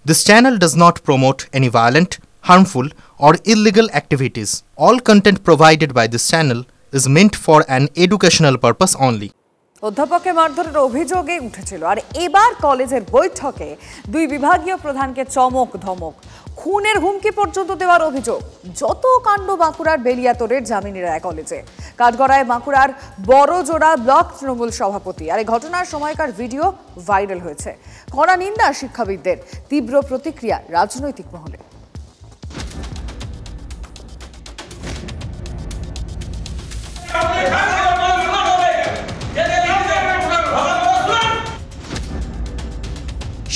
This channel does not promote any violent, harmful, or illegal activities. All content provided by this channel is meant for an educational purpose only. অধ্যাপককে মারধরের অভিযোগে উঠেছিল আর এবার কলেজের বৈঠকে দুই বিভাগীয় প্রধানকে চমক ধমক, খুনের হুমকি পর্যন্ত দেওয়ার অভিযোগ। যত কাণ্ড বাঁকুড়ার বেলিয়াতোড়ের জামিনী রায় কলেজে। কাঠগড়ায় বাঁকুড়ার বড়জোড়া ব্লক তৃণমূল সভাপতি আর এই ঘটনার সময়কার ভিডিও ভাইরাল হয়েছে। কড়া নিন্দা শিক্ষাবিদদের, তীব্র প্রতিক্রিয়া রাজনৈতিক মহলে।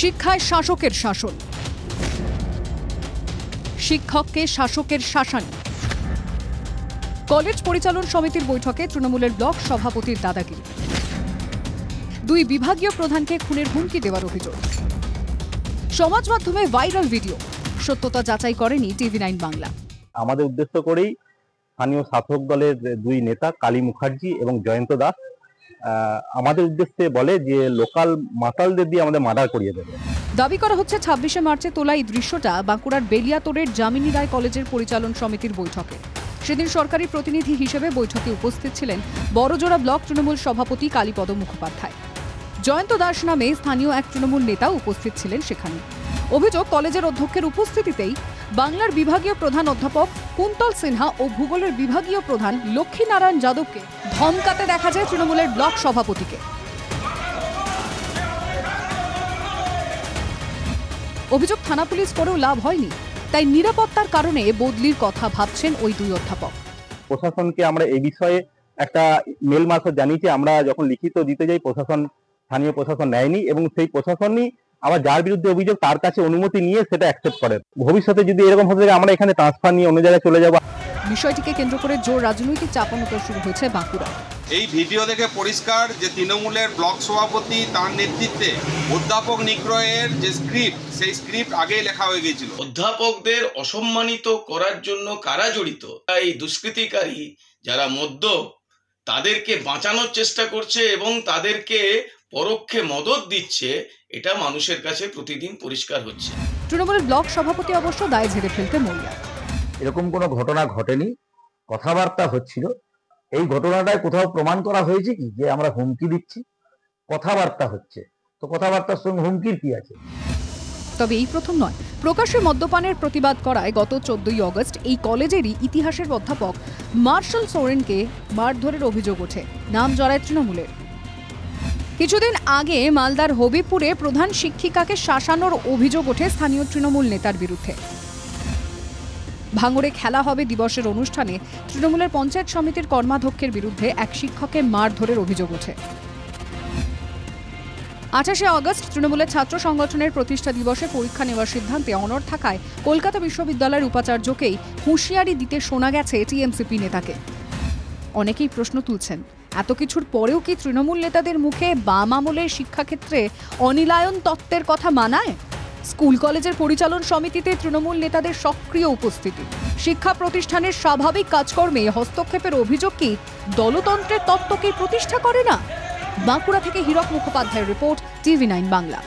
শিক্ষায় শাসকের শাসন, শিক্ষককে শাসকের শাসানি। কলেজ পরিচালন সমিতির বৈঠকে তৃণমূলের ব্লক সভাপতির দাদাগিরি, দুই বিভাগীয় প্রধানকে খুনের হুমকি দেওয়ার অভিযোগ। সমাজ মাধ্যমে ভাইরাল ভিডিও, সত্যতা যাচাই করেনি TV9 বাংলা। আমাদের উদ্দেশ্য করেই স্থানীয় শাসক দলের দুই নেতা কালী মুখার্জি এবং জয়ন্ত দাস আমাদের উদ্দেশ্যে বলে যে লোকাল মাতালদের দিয়ে আমাদের মার্ডার করিয়ে দেবে। দাবি করা হচ্ছে 26শে মার্চে তোলা এই দৃশ্যটা বাঁকুড়ার বেলিয়াতোড়ের জামিনী রায় কলেজের পরিচালন সমিতির বৈঠকে। সেদিন সরকারি প্রতিনিধি হিসেবে বৈঠকে উপস্থিত ছিলেন বড়জোড়া ব্লক তৃণমূল সভাপতি কালীপদ মুখোপাধ্যায়। জয়ন্ত দাস নামে স্থানীয় এক তৃণমূল নেতাও উপস্থিত ছিলেন সেখানে। অভিযোগ, কলেজের অধ্যক্ষের উপস্থিতিতেই বাংলার বিভাগীয় প্রধান অধ্যাপক কুন্তল সিনহা ও ভূগোলের বিভাগীয় প্রধান লক্ষ্মীনারায়ণ যাদবকে ধমকাতে দেখা যায় তৃণমূলের ব্লক সভাপতিকে। অভিযোগ, থানা পুলিশ করেও লাভ হয়নি, তাই নিরাপত্তার কারণে বদলির কথা ভাবছেন ওই দুই অধ্যাপক। প্রশাসনকে আমরা এই বিষয়ে একটা মেল মারফত জানিয়েছি। আমরা যখন লিখিত দিতে যাই স্থানীয় প্রশাসন নেয়নি এবং সেই প্রশাসনই আবার যার বিরুদ্ধে অভিযোগ তার কাছে অনুমতি নিয়ে সেটা অ্যাকসেপ্ট করে। ভবিষ্যতে যদি এরকম হতে থাকে আমরা এখানে ট্রান্সফার নিয়ে অন্য জায়গায় চলে যাব। বিষয়টিকে কেন্দ্র করে জোর রাজনৈতিক চাপানোতর শুরু হয়েছে বাঁকুড়া। এই ভিডিও দেখে পরিষ্কার যে তৃণমূলের ব্লক সভাপতি তার নেতৃত্বে অধ্যাপক নিগ্রহের যে স্ক্রিপ্ট, সেই স্ক্রিপ্ট আগেই লেখা হয়ে গিয়েছিল। অধ্যাপকদের অসম্মানিত করার জন্য কারা জড়িত? এই দুষ্কৃতিকারী যারা মদ্যপ তাদেরকে বাঁচানোর চেষ্টা করছে এবং তাদেরকে পরোক্ষে মদত দিচ্ছে, এটা মানুষের কাছে প্রতিদিন পরিষ্কার হচ্ছে। তৃণমূলের ব্লক সভাপতি অবশ্য দায় ঝেড়ে ফেলতে মরিয়া। এরকম কোনো ঘটনা ঘটেনি, কথাবার্তা হচ্ছিল। এই ঘটনাটায় কোথাও প্রমাণ করা হয়েছে কি যে আমরা হুমকি দিচ্ছি? কথাবার্তা হচ্ছে, তো কথাবার্তার সঙ্গে হুমকির কি আছে? তবে এই প্রথম নয়, প্রকাশ্যে মদ্যপানের প্রতিবাদ করায় গত 14ই অগস্ট এই কলেজেরই ইতিহাসের অধ্যাপক মার্শাল সোরেনকে মারধরের অভিযোগ ওঠে, নাম জড়ায় তৃণমূলের। কিছুদিন আগে মালদার হবিপুরে প্রধান শিক্ষিকাকে শাসানোর অভিযোগ ওঠে স্থানীয় তৃণমূল নেতার বিরুদ্ধে। ভাঙড়ে খেলা হবে দিবসের অনুষ্ঠানে তৃণমূলের পঞ্চায়েত সমিতির কর্মাধ্যক্ষের বিরুদ্ধে এক শিক্ষকের মারধরের অভিযোগ ওঠে। 28শে অগস্ট তৃণমূলের ছাত্র সংগঠনের প্রতিষ্ঠা দিবসে পরীক্ষা নেওয়ার সিদ্ধান্তে অনড় থাকায় কলকাতা বিশ্ববিদ্যালয়ের উপাচার্যকেই হুঁশিয়ারি দিতে শোনা গেছে TMCP নেতাকে। অনেকেই প্রশ্ন তুলছেন, এত কিছুর পরেও কি তৃণমূল নেতাদের মুখে বাম আমলের শিক্ষাক্ষেত্রে অনিলায়ন তত্ত্বের কথা মানায়? স্কুল কলেজের পরিচালন সমিতিতে তৃণমূল নেতাদের সক্রিয় উপস্থিতি, শিক্ষা প্রতিষ্ঠানের স্বাভাবিক কাজকর্মে হস্তক্ষেপের অভিযোগ কি দলতন্ত্রের তত্ত্বকে প্রতিষ্ঠা করে না? বাঁকুড়া থেকে হীরক মুখোপাধ্যায়ের রিপোর্ট, TV9 বাংলা।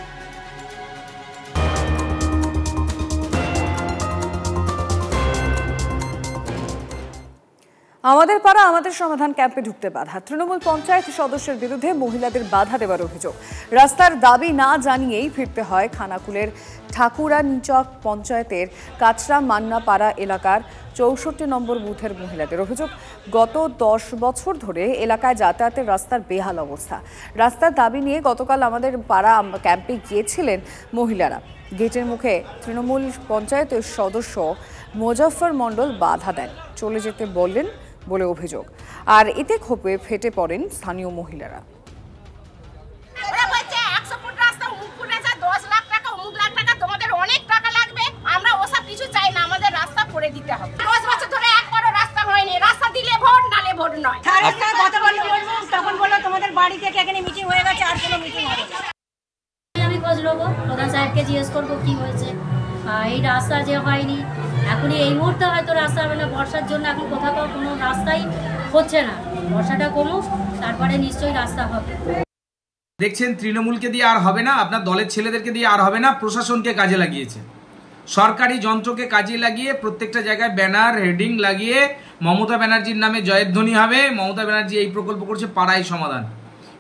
আমাদের পাড়া আমাদের সমাধান ক্যাম্পে ঢুকতে বাধা, তৃণমূল পঞ্চায়েত সদস্যের বিরুদ্ধে মহিলাদের বাধা দেওয়ার অভিযোগ। রাস্তার দাবি না জানিয়েই ফিরতে হয় খানাকুলের ঠাকুরানীচক পঞ্চায়েতের কাচরা মান্নাপাড়া এলাকার 64 নম্বর বুথের মহিলাদের অভিযোগ, গত 10 বছর ধরে এলাকায় যাতায়াতের রাস্তার বেহাল অবস্থা। রাস্তার দাবি নিয়ে গতকাল আমাদের পাড়া ক্যাম্পে গিয়েছিলেন মহিলারা। গেটের মুখে তৃণমূল পঞ্চায়েতের সদস্য মোজাফফর মণ্ডল বাধা দেন, চলে যেতে বললেন বলে অভিযোগ। আর এতে ক্ষোভে ফেটে পড়েন স্থানীয় মহিলারা। আমি খোঁজ নেবো, প্রধান সাহেবকে জিজ্ঞেস করবো কি হয়েছে। এই রাস্তা যে হয়নি, এখনই এই মুহূর্তে হয়তো রাস্তা হবে না, বর্ষার জন্য এখন কোথাও কোনো রাস্তাই হচ্ছে না। বর্ষাটা কমুক, তারপরে নিশ্চয়ই রাস্তা হবে। দেখছেন তৃণমূলকে দিয়ে আর হবে না, আপনার দলের ছেলেদেরকে দিয়ে আর হবে না, প্রশাসনকে কাজে লাগিয়েছে। সরকারি যন্ত্রকে কাজে লাগিয়ে প্রত্যেকটা জায়গায় ব্যানার হেডিং লাগিয়ে মমতা ব্যানার্জির নামে জয়ধ্বনি হবে, মমতা ব্যানার্জি এই প্রকল্প করছে পাড়ায় সমাধান।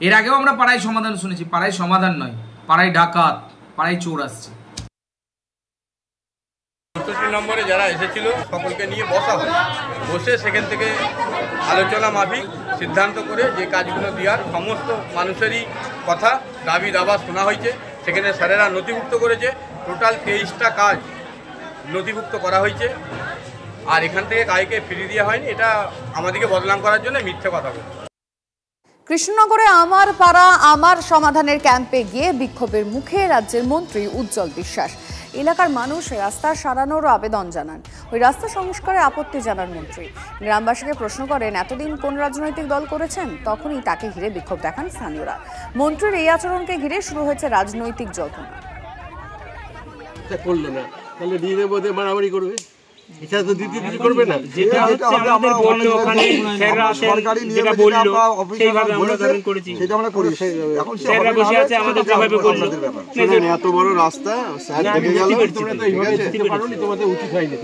এর আগেও আমরা পাড়ায় সমাধান শুনেছি, পাড়ায় সমাধান নয়, পাড়ায় ডাকাত, পাড়ায় চোর আসছে। 64 নম্বরে যারা এসেছিল সকলকে নিয়ে বসা হয়, বসে সেখান থেকে আলোচনা মাফিক সিদ্ধান্ত করে যে কাজগুলো দেওয়ার সমস্ত মানুষেরই কথা দাবি দাবা শোনা হয়েছে। সেখানে স্যারেরা নথিভুক্ত করেছে, টোটাল 23টা কাজ নথিভুক্ত করা হয়েছে। আর এখান থেকে কাজকে ফিরিয়ে দেওয়া হয়নি, এটা আমাদেরকে বদনাম করার জন্য মিথ্যে কথা বলছে। কৃষ্ণনগরে আমার পাড়া আমার সমাধানের ক্যাম্পে গিয়ে বিক্ষোভের মুখে রাজ্যের মন্ত্রী উজ্জ্বল বিশ্বাস। এলাকার মানুষ রাস্তা সারানোর আবেদন জানান, ওই রাস্তা সংস্কারে আপত্তি জানান মন্ত্রী। গ্রামবাসীকে প্রশ্ন করেন এতদিন কোন রাজনৈতিক দল করেছেন, তখনই তাকে ঘিরে বিক্ষোভ দেখান স্থানীয়রা। মন্ত্রীর এই আচরণকে ঘিরে শুরু হয়েছে রাজনৈতিক জল্পনা। করলো না তাহলে দিনের মধ্যে মারামারি করবে, এটা তো দ্বিতীয় কিছু করবে না। যেটা হচ্ছে আমাদের বললো ওখানে স্যাররা সরকারি যেটা বললো সেইভাবে আমরা ধারণ করেছি, সেটা আমরা করি। এখন স্যাররা বসে আছে আমাদের যেভাবে বললো, এত বড় রাস্তা স্যার দেখে গেল, তোমরা তো এইভাবে দিতে পারোনি, তোমাদের উচিত হয়নি।